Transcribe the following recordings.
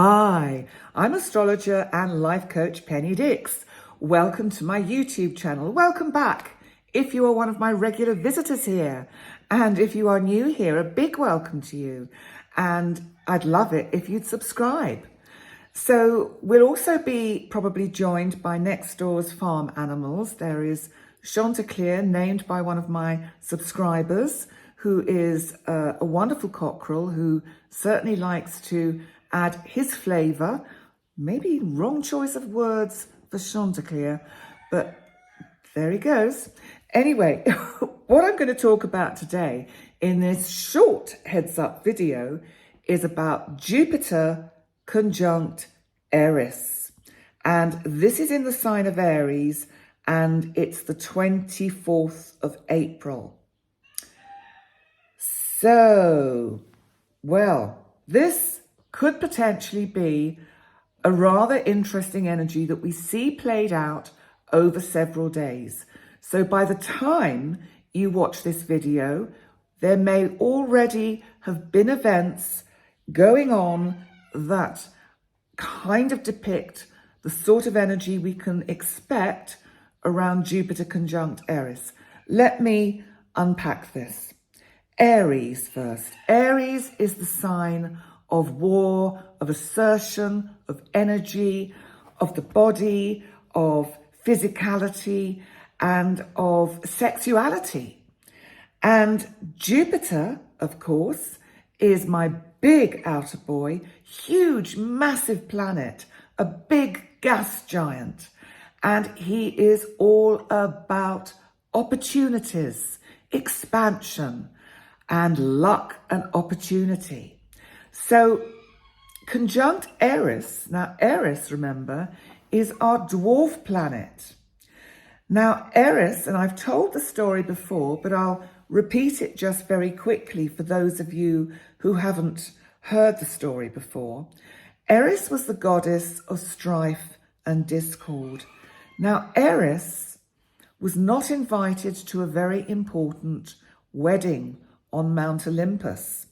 Hi, I'm astrologer and life coach Penny Dix. Welcome to my YouTube channel. Welcome back if you are one of my regular visitors here. And if you are new here, a big welcome to you. And I'd love it if you'd subscribe. So we'll also be probably joined by next door's farm animals. There is Chanticleer, named by one of my subscribers, who is a wonderful cockerel who certainly likes to add his flavour. Maybe wrong choice of words for Chanticleer, but there he goes. Anyway, what I'm going to talk about today in this short heads up video is about Jupiter Conjunct Eris. And this is in the sign of Aries, and it's the 24th of April. So, well, this could potentially be a rather interesting energy that we see played out over several days. So by the time you watch this video, there may already have been events going on that kind of depict the sort of energy we can expect around Jupiter conjunct Eris. Let me unpack this. Aries first. Aries is the sign of war, of assertion, of energy, of the body, of physicality, and of sexuality. And Jupiter, of course, is my big outer boy, huge, massive planet, a big gas giant. And he is all about opportunities, expansion, and luck and opportunity. So, conjunct Eris, now Eris, remember, is our dwarf planet. Now, Eris, and I've told the story before, but I'll repeat it just very quickly for those of you who haven't heard the story before. Eris was the goddess of strife and discord. Now, Eris was not invited to a very important wedding on Mount Olympus.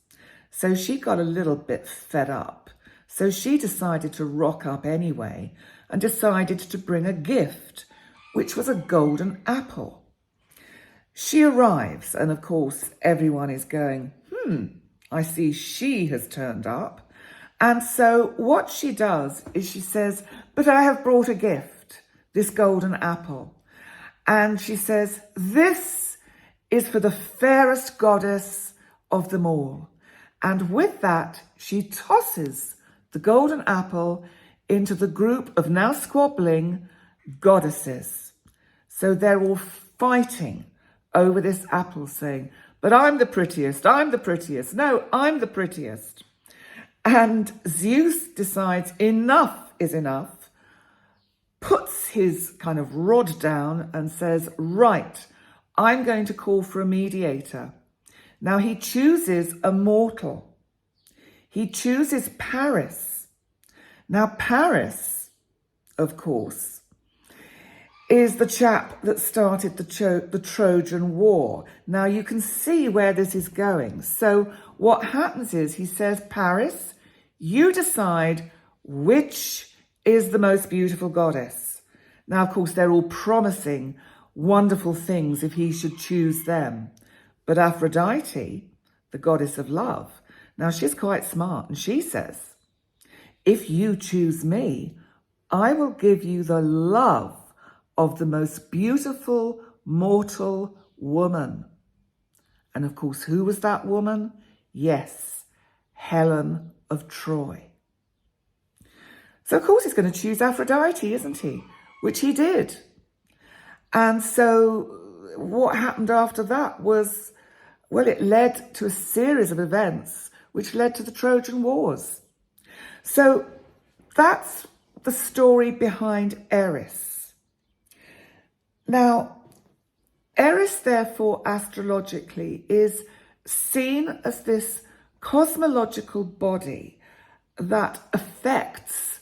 So she got a little bit fed up. So she decided to rock up anyway and decided to bring a gift, which was a golden apple. She arrives, and of course, everyone is going, I see she has turned up. And so what she does is she says, but I have brought a gift, this golden apple. And she says, this is for the fairest goddess of them all. And with that, she tosses the golden apple into the group of now squabbling goddesses. So they're all fighting over this apple, saying, but I'm the prettiest, I'm the prettiest. No, I'm the prettiest. And Zeus decides enough is enough, puts his kind of rod down and says, right, I'm going to call for a mediator. Now he chooses a mortal. He chooses Paris. Now Paris, of course, is the chap that started the Trojan War. Now you can see where this is going. So what happens is he says, Paris, you decide which is the most beautiful goddess. Now, of course, they're all promising wonderful things if he should choose them. But Aphrodite, the goddess of love, now she's quite smart, and she says, if you choose me, I will give you the love of the most beautiful mortal woman. And of course, who was that woman? Yes, Helen of Troy. So of course he's going to choose Aphrodite, isn't he? Which he did. And so what happened after that was, well, it led to a series of events which led to the Trojan Wars. So that's the story behind Eris. Now, Eris, therefore, astrologically, is seen as this cosmological body that affects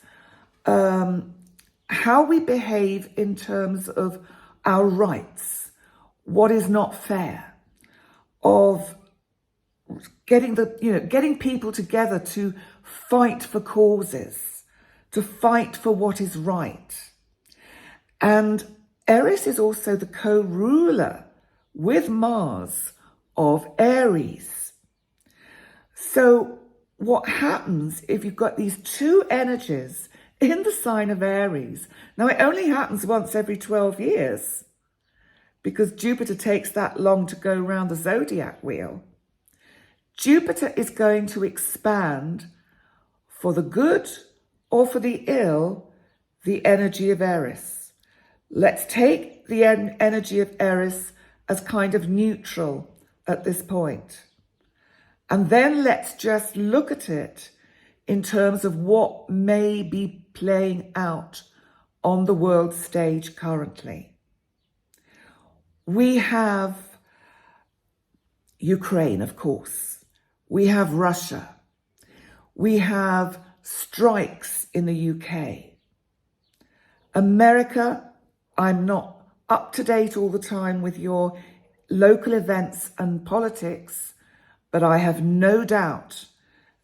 how we behave in terms of our rights, what is not fair, of getting people together to fight for causes, to fight for what is right. And Eris is also the co-ruler with Mars of Aries. So what happens if you've got these two energies in the sign of Aries? Now, it only happens once every 12 years because Jupiter takes that long to go around the zodiac wheel. Jupiter is going to expand for the good or for the ill, the energy of Eris. Let's take the energy of Eris as kind of neutral at this point. And then let's just look at it in terms of what may be playing out on the world stage currently. We have Ukraine, of course. We have Russia. We have strikes in the UK. America, I'm not up to date all the time with your local events and politics, but I have no doubt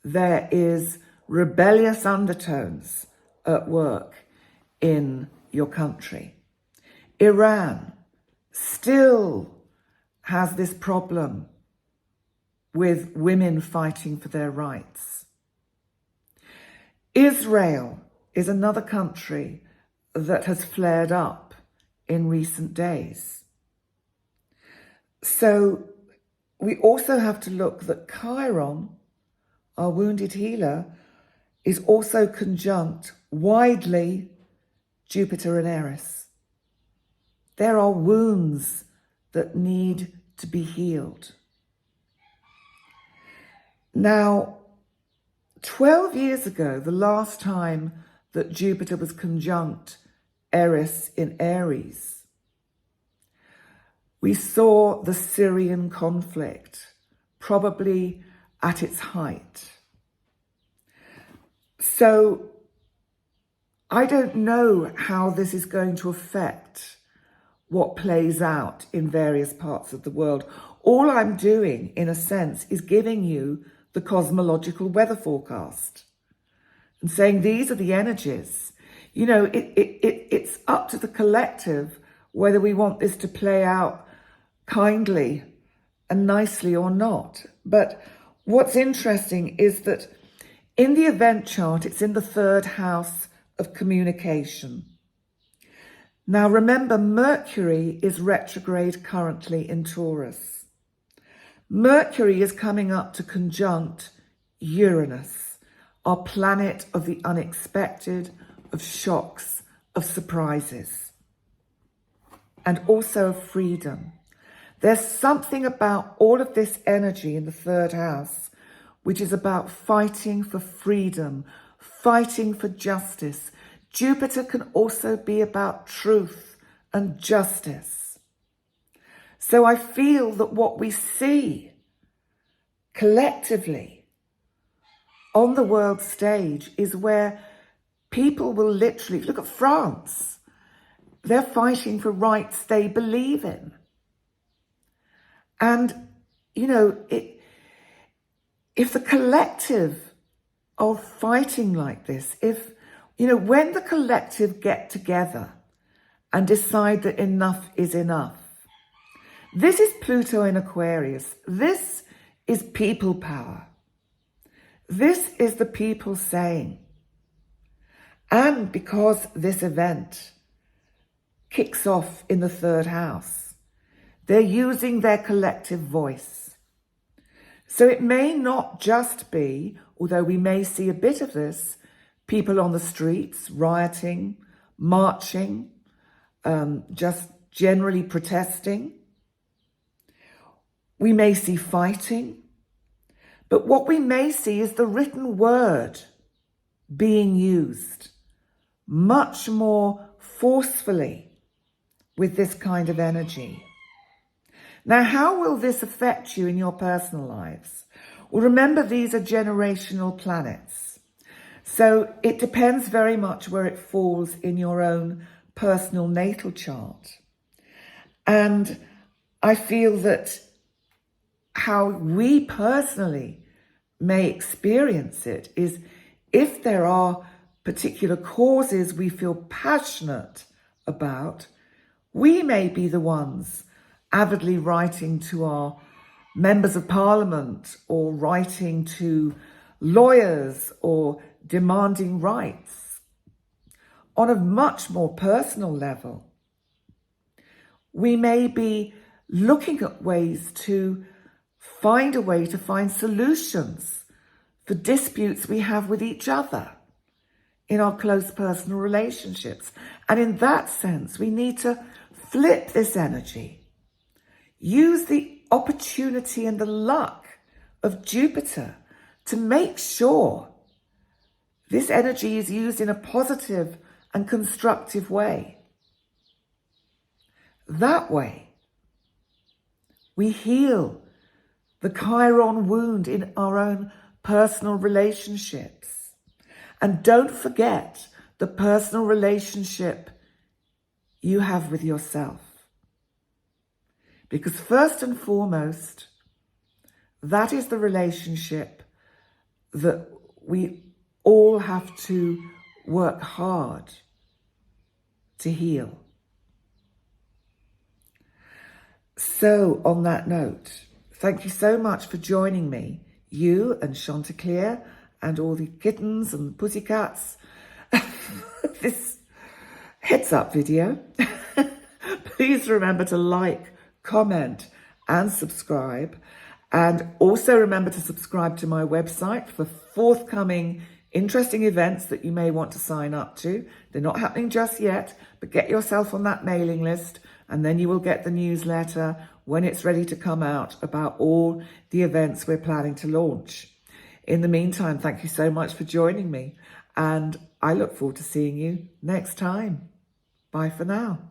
there is rebellious undertones at work in your country. Iran still has this problem with women fighting for their rights. Israel is another country that has flared up in recent days. So we also have to look that Chiron, our wounded healer, is also conjunct widely Jupiter and Eris. There are wounds that need to be healed. Now, 12 years ago, the last time that Jupiter was conjunct Eris in Aries, we saw the Syrian conflict, probably at its height. So I don't know how this is going to affect what plays out in various parts of the world. All I'm doing, in a sense, is giving you the cosmological weather forecast and saying these are the energies. You know, it's up to the collective whether we want this to play out kindly and nicely or not. But what's interesting is that in the event chart, it's in the third house of communication. Now remember, Mercury is retrograde currently in Taurus. Mercury is coming up to conjunct Uranus, our planet of the unexpected, of shocks, of surprises, and also of freedom. There's something about all of this energy in the third house, which is about fighting for freedom, fighting for justice. Jupiter can also be about truth and justice. So I feel that what we see collectively on the world stage is where people will literally, look at France, they're fighting for rights they believe in. And, you know, if the collective are fighting like this, if, you know, when the collective get together and decide that enough is enough, this is Pluto in Aquarius. This is people power. This is the people saying. And because this event kicks off in the third house, they're using their collective voice. So it may not just be, although we may see a bit of this, people on the streets rioting, marching, just generally protesting. We may see fighting, but what we may see is the written word being used much more forcefully with this kind of energy. Now, how will this affect you in your personal lives? Well, remember, these are generational planets. So it depends very much where it falls in your own personal natal chart. And I feel that how we personally may experience it is if there are particular causes we feel passionate about, we may be the ones avidly writing to our members of parliament or writing to lawyers or demanding rights. On a much more personal level, we may be looking at ways to find a way to find solutions for disputes we have with each other in our close personal relationships. And in that sense, we need to flip this energy. Use the opportunity and the luck of Jupiter to make sure this energy is used in a positive and constructive way. That way, we heal the Chiron wound in our own personal relationships. And don't forget the personal relationship you have with yourself. Because first and foremost, that is the relationship that we all have to work hard to heal. So on that note, thank you so much for joining me, you and Chanticleer and all the kittens and pussycats. This heads up video. Please remember to like, comment and subscribe. And also remember to subscribe to my website for forthcoming interesting events that you may want to sign up to. They're not happening just yet, but get yourself on that mailing list and then you will get the newsletter when it's ready to come out about all the events we're planning to launch. In the meantime, thank you so much for joining me and I look forward to seeing you next time. Bye for now.